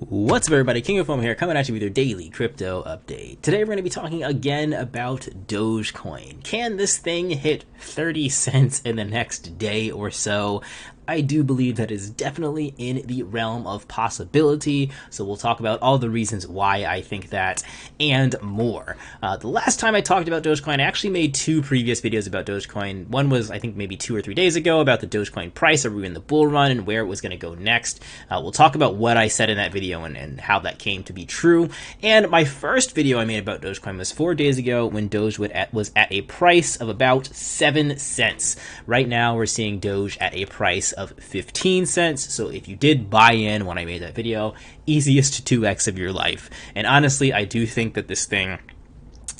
What's up, everybody? King of Fomo here, coming at you with your daily crypto update. Today we're going to be talking again about Dogecoin. Can this thing hit 30 cents in the next day or so? I do believe that is definitely in the realm of possibility, so we'll talk about all the reasons why I think that and more. The last time I talked about Dogecoin, I actually made two previous videos about Dogecoin. One was, I think, maybe 2 or 3 days ago about the Dogecoin price. Are we in the bull run and where it was going to go next? We'll talk about what I said in that video and how that came to be true. And my first video I made about Dogecoin was 4 days ago when Doge was at a price of about 7 cents. Right now, we're seeing Doge at a price of 15 cents. So if you did buy in when I made that video, easiest 2x of your life. And honestly, I do think that this thing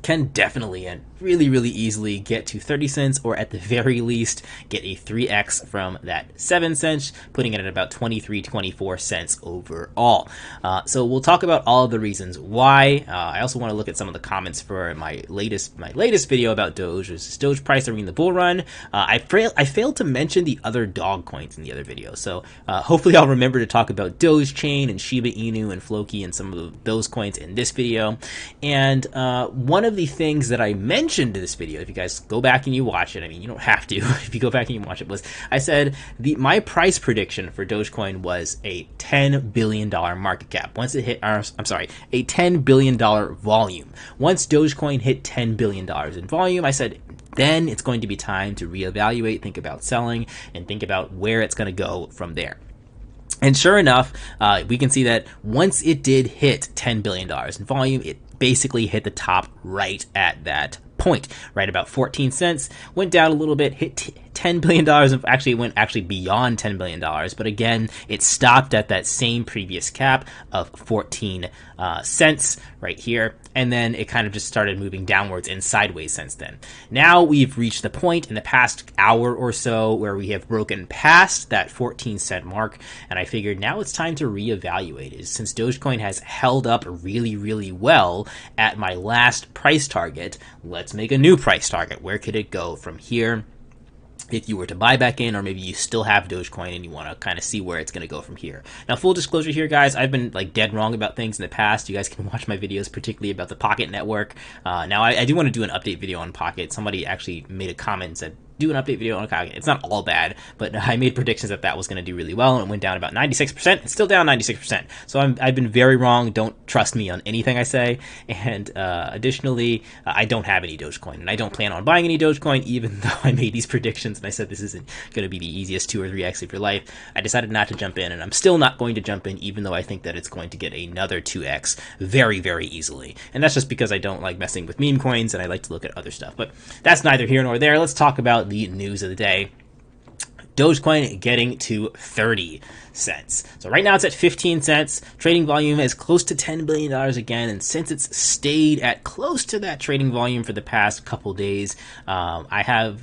can definitely and really easily get to 30 cents, or at the very least get a 3x from that 7 cents, putting it at about 24 cents overall. So we'll talk about all of the reasons why. I also want to look at some of the comments for my latest video about Doge. Is Doge price during the bull run? I failed to mention the other dog coins in the other video, so hopefully I'll remember to talk about Doge Chain and Shiba Inu and Floki and some of those coins in this video. And one of the things that I mentioned in this video, if you guys go back and you watch it, I mean, you don't have to, if you go back and you watch it, was I said my price prediction for Dogecoin was a $10 billion market cap. Once it hit, a $10 billion volume. Once Dogecoin hit $10 billion in volume, I said, then it's going to be time to reevaluate, think about selling, and think about where it's going to go from there. And sure enough, we can see that once it did hit $10 billion in volume, it basically hit the top right at that point, right about 14 cents, went down a little bit, hit $10 billion, and actually went beyond $10 billion, but again, it stopped at that same previous cap of 14 cents right here, and then it kind of just started moving downwards and sideways since then. Now we've reached the point in the past hour or so where we have broken past that 14 cent mark, and I figured now it's time to reevaluate it. Since Dogecoin has held up really well at my last price target, let's make a new price target. Where could it go from here? If you were to buy back in, or maybe you still have Dogecoin and you want to kind of see where it's going to go from here. Now, full disclosure here, guys, I've been dead wrong about things in the past. You guys can watch my videos, particularly about the Pocket Network. Now, I do want to do an update video on Pocket. Somebody actually made a comment and said, do an update video on Pocket. It's not all bad, but I made predictions that was going to do really well, and it went down about 96%. It's still down 96%. So I've been very wrong. Don't trust me on anything I say. And additionally, I don't have any Dogecoin, and I don't plan on buying any Dogecoin, even though I made these predictions and I said this isn't going to be the easiest 2 or 3x of your life. I decided not to jump in, and I'm still not going to jump in, even though I think that it's going to get another 2x very easily. And that's just because I don't like messing with meme coins, and I like to look at other stuff. But that's neither here nor there. Let's talk about the news of the day. Dogecoin getting to 30 cents. So right now it's at 15 cents. Trading volume is close to $10 billion again. And since it's stayed at close to that trading volume for the past couple days, I have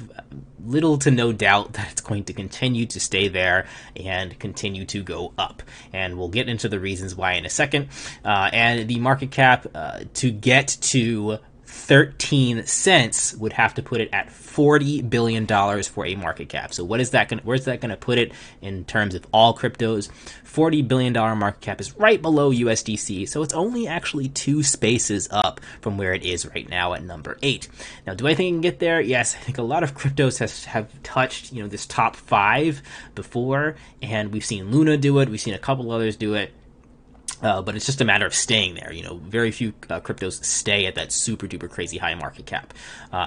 little to no doubt that it's going to continue to stay there and continue to go up. And we'll get into the reasons why in a second. And the market cap to get to 13 cents would have to put it at $40 billion for a market cap. So where's that going to put it in terms of all cryptos? $40 billion market cap is right below USDC. So it's only actually 2 spaces up from where it is right now at number 8. Now, do I think it can get there? Yes, I think a lot of cryptos have touched, this top 5 before, and we've seen Luna do it. We've seen a couple others do it. But it's just a matter of staying there. Very few cryptos stay at that super duper crazy high market cap.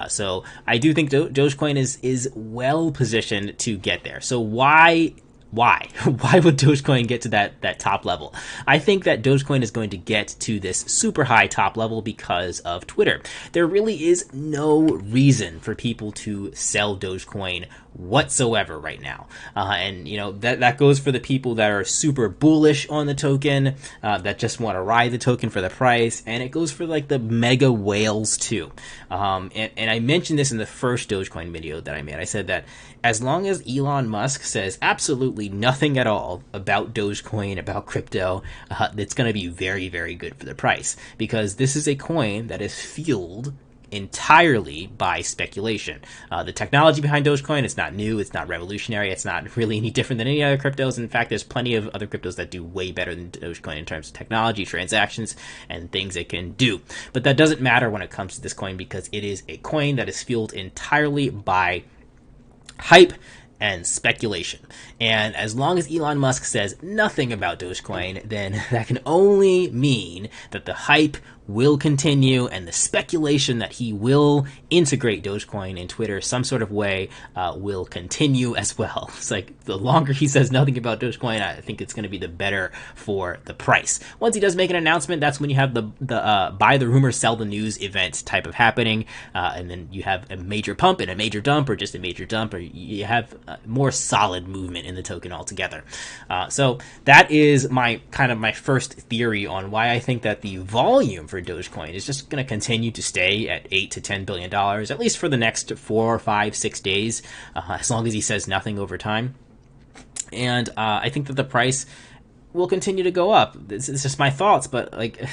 So I do think Dogecoin is well positioned to get there. So why would Dogecoin get to that top level? I think that Dogecoin is going to get to this super high top level because of Twitter. There really is no reason for people to sell Dogecoin whatsoever right now. And that goes for the people that are super bullish on the token, that just want to ride the token for the price, and it goes for the mega whales too. And I mentioned this in the first Dogecoin video that I made. I said that as long as Elon Musk says absolutely nothing at all about Dogecoin, about crypto, it's going to be very good for the price, because this is a coin that is fueled entirely by speculation. The technology behind Dogecoin, it's not new, it's not revolutionary, it's not really any different than any other cryptos. In fact, there's plenty of other cryptos that do way better than Dogecoin in terms of technology, transactions, and things it can do. But that doesn't matter when it comes to this coin, because it is a coin that is fueled entirely by hype and speculation. And as long as Elon Musk says nothing about Dogecoin, then that can only mean that the hype will continue and the speculation that he will integrate Dogecoin in Twitter some sort of way will continue as well. It's like the longer he says nothing about Dogecoin, I think it's going to be the better for the price. Once he does make an announcement, that's when you have the buy the rumor, sell the news event type of happening, and then you have a major pump and a major dump, or just a major dump, or you have more solid movement in the token altogether. So that is my first theory on why I think that the volume for Dogecoin is just going to continue to stay at $8 to $10 billion, at least for the next 4, 5, 6 days, as long as he says nothing over time. And I think that the price will continue to go up. This is just my thoughts, but like,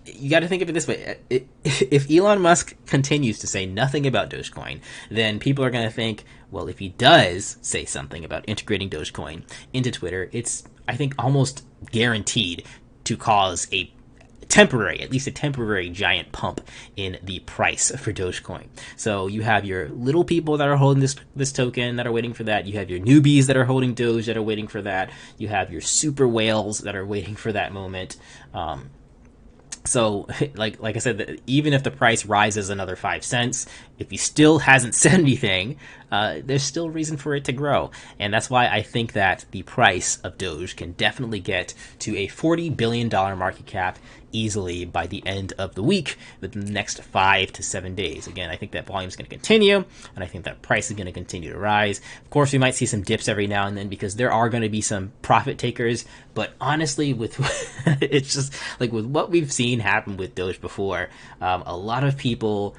you got to think of it this way. If Elon Musk continues to say nothing about Dogecoin, then people are going to think, well, if he does say something about integrating Dogecoin into Twitter, it's, I think, almost guaranteed to cause at least a temporary giant pump in the price for Dogecoin. So you have your little people that are holding this token that are waiting for that. You have your newbies that are holding Doge that are waiting for that. You have your super whales that are waiting for that moment. So, like I said, even if the price rises another 5 cents, if he still hasn't said anything, there's still reason for it to grow. And that's why I think that the price of Doge can definitely get to a $40 billion market cap easily by the end of the week, within the next 5 to 7 days. Again, I think that volume is going to continue, and I think that price is going to continue to rise. Of course, we might see some dips every now and then, because there are going to be some profit takers. But honestly, with it's just like with what we've seen happen with Doge before, a lot of people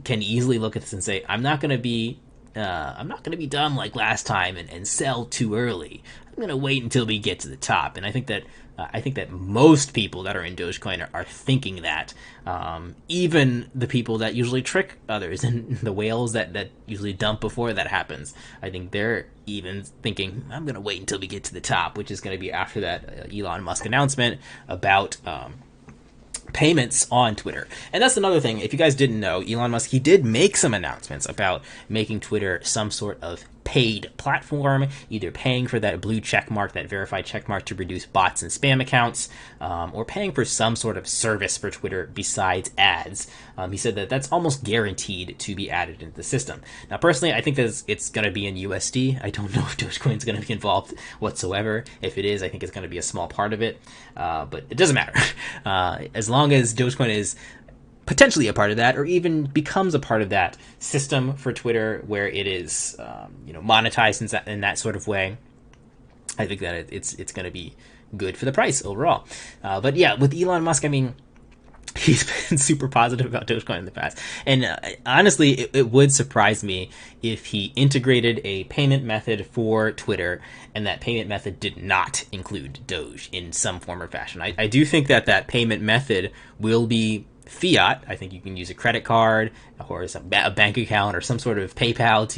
can easily look at this and say, I'm not going to be dumb like last time and sell too early. I'm going to wait until we get to the top. And I think that most people that are in Dogecoin are thinking that. Even the people that usually trick others, and the whales that usually dump before that happens, I think they're even thinking, I'm going to wait until we get to the top, which is going to be after that Elon Musk announcement about payments on Twitter. And that's another thing. If you guys didn't know, Elon Musk, he did make some announcements about making Twitter some sort of paid platform, either paying for that blue check mark, that verified check mark, to reduce bots and spam accounts, or paying for some sort of service for Twitter besides ads. He said that that's almost guaranteed to be added into the system. Now, personally, I think that it's going to be in USD. I don't know if Dogecoin is going to be involved whatsoever. If it is, I think it's going to be a small part of it, but it doesn't matter. As long as Dogecoin is potentially a part of that, or even becomes a part of that system for Twitter, where it is, monetized in that sort of way, I think that it's going to be good for the price overall. But yeah, with Elon Musk, I mean, he's been super positive about Dogecoin in the past. And honestly, it would surprise me if he integrated a payment method for Twitter, and that payment method did not include Doge in some form or fashion. I do think that payment method will be fiat. I think you can use a credit card or a bank account or some sort of PayPal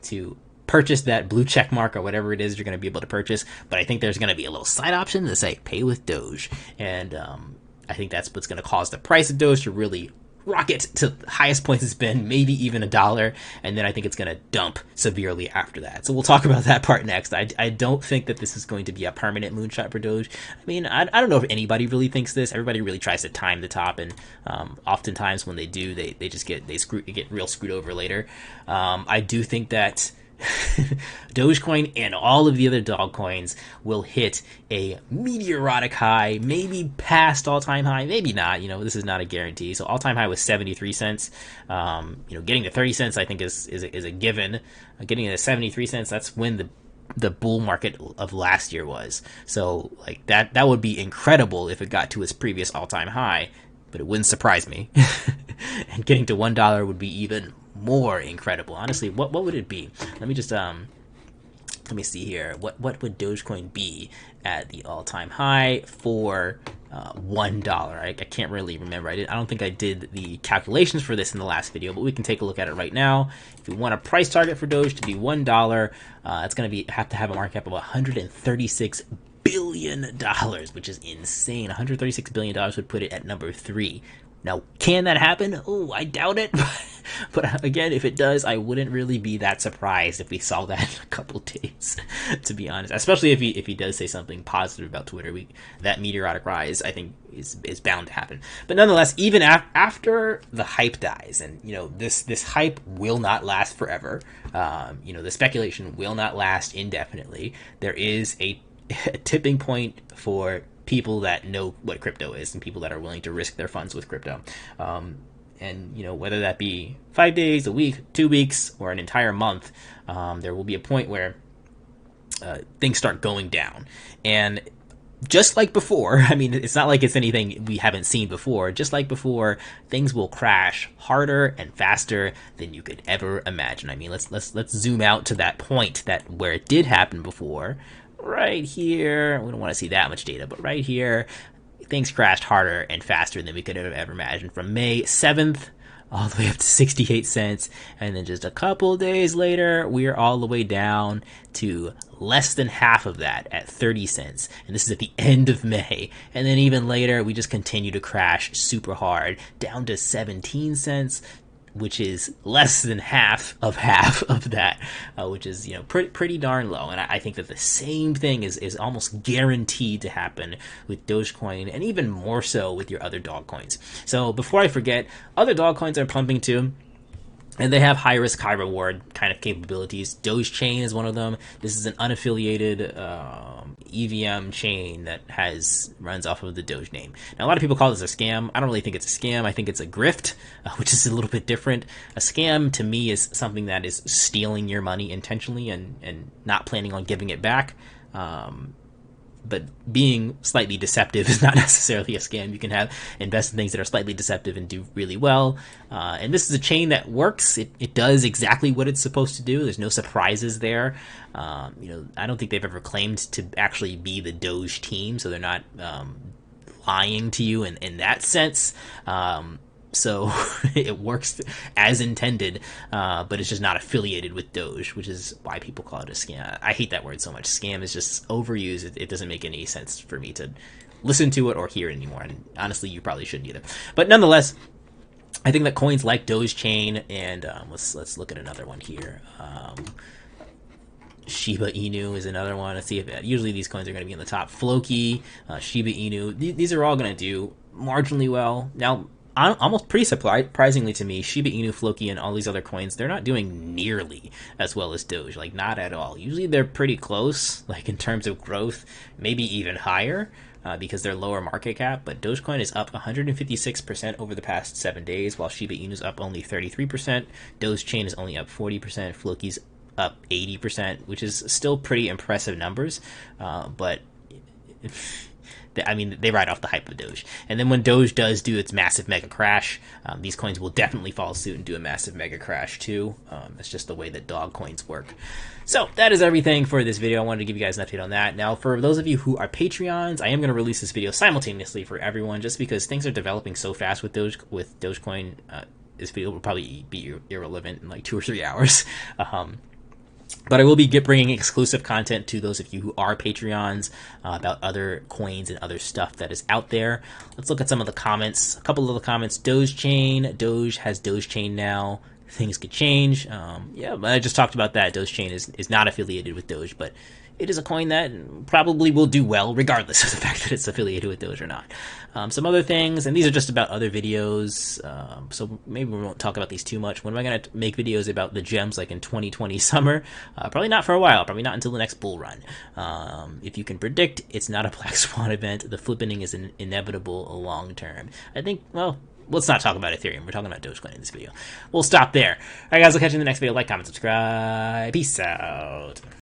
to purchase that blue check mark or whatever it is you're going to be able to purchase. But I think there's going to be a little side option to say pay with Doge. And I think that's what's going to cause the price of Doge to really rocket to the highest points it's been, maybe even $1, and then I think it's going to dump severely after that. So we'll talk about that part next. I don't think that this is going to be a permanent moonshot for Doge. I mean, I don't know if anybody really thinks this. Everybody really tries to time the top, and oftentimes when they do, they get real screwed over later. I do think that Dogecoin and all of the other dog coins will hit a meteoric high, maybe past all-time high, maybe not. This is not a guarantee. So all-time high was 73 cents. Getting to 30 cents, I think, is a given. Getting to 73 cents, that's when the bull market of last year was. So like that would be incredible if it got to its previous all-time high, but it wouldn't surprise me. And getting to $1 would be even more incredible. Honestly, what would it be? Let me just let me see here. What would Dogecoin be at the all-time high for $1. I can't really remember. I don't think I did the calculations for this in the last video, but we can take a look at it right now. If we want a price target for Doge to be $1, it's going to have to have a market cap of $136 billion, which is insane. $136 billion would put it at number 3. Now, can that happen? Oh, I doubt it. But again, if it does, I wouldn't really be that surprised if we saw that in a couple days, to be honest. Especially if he does say something positive about Twitter. That meteoric rise, I think, is bound to happen. But nonetheless, even after the hype dies, and this hype will not last forever. The speculation will not last indefinitely. There is a tipping point for people that know what crypto is and people that are willing to risk their funds with crypto. And whether that be 5 days, a week, 2 weeks, or an entire month, there will be a point where things start going down. And just like before, I mean, it's not like it's anything we haven't seen before. Just like before, things will crash harder and faster than you could ever imagine. I mean, let's zoom out to that point where it did happen before. Right here, we don't want to see that much data, but right here, things crashed harder and faster than we could have ever imagined. From May 7th all the way up to 68 cents, and then just a couple days later, we're all the way down to less than half of that at 30 cents. And this is at the end of May. And then even later, we just continue to crash super hard, down to 17 cents, which is less than half of that, which is pretty darn low. And I think that the same thing is almost guaranteed to happen with Dogecoin, and even more so with your other dog coins. So before I forget, other dog coins are pumping too. And they have high risk, high reward kind of capabilities. Doge chain is one of them. This is an unaffiliated EVM chain that runs off of the Doge name. Now, a lot of people call this a scam. I don't really think it's a scam. I think it's a grift, which is a little bit different. A scam to me is something that is stealing your money intentionally and not planning on giving it back. But being slightly deceptive is not necessarily a scam. You can invest in things that are slightly deceptive and do really well. And this is a chain that works. It does exactly what it's supposed to do. There's no surprises there. I don't think they've ever claimed to actually be the Doge team, so they're not lying to you in that sense. So it works as intended, but it's just not affiliated with Doge, which is why people call it a scam. I hate that word so much. Scam is just overused. It doesn't make any sense for me to listen to it or hear it anymore. And honestly, you probably shouldn't either. But nonetheless, I think that coins like Doge Chain, and let's look at another one here. Shiba Inu is another one. Let's see if usually these coins are going to be in the top. Floki, Shiba Inu. These are all going to do marginally well. Now, almost pretty surprisingly to me, Shiba Inu, Floki, and all these other coins, they're not doing nearly as well as Doge. Like, not at all. Usually they're pretty close, like in terms of growth, maybe even higher, because they're lower market cap. But Dogecoin is up 156% over the past 7 days, while Shiba Inu is up only 33%. Doge Chain is only up 40%. Floki's up 80%, which is still pretty impressive numbers, but I mean, they ride off the hype of Doge. And then when Doge does do its massive mega crash, these coins will definitely follow suit and do a massive mega crash too. That's just the way that dog coins work. So that is everything for this video. I wanted to give you guys an update on that. Now, for those of you who are Patreons, I am going to release this video simultaneously for everyone, just because things are developing so fast with Dogecoin. This video will probably be irrelevant in like 2 or 3 hours. But I will be bringing exclusive content to those of you who are Patreons about other coins and other stuff that is out there. Let's look at some of the comments. A couple of the comments. Doge Chain. Doge has Doge Chain now. Things could change. Yeah, I just talked about that. Doge Chain is not affiliated with Doge, but it is a coin that probably will do well regardless of the fact that it's affiliated with Doge or not. Some other things, and these are just about other videos, so maybe we won't talk about these too much. When am I going to make videos about the gems like in 2020 summer? Probably not for a while, probably not until the next bull run. If you can predict, it's not a black swan event. The flippening is inevitable long term. I think, well, let's not talk about Ethereum. We're talking about Dogecoin in this video. We'll stop there. All right, guys, I'll catch you in the next video. Like, comment, subscribe. Peace out.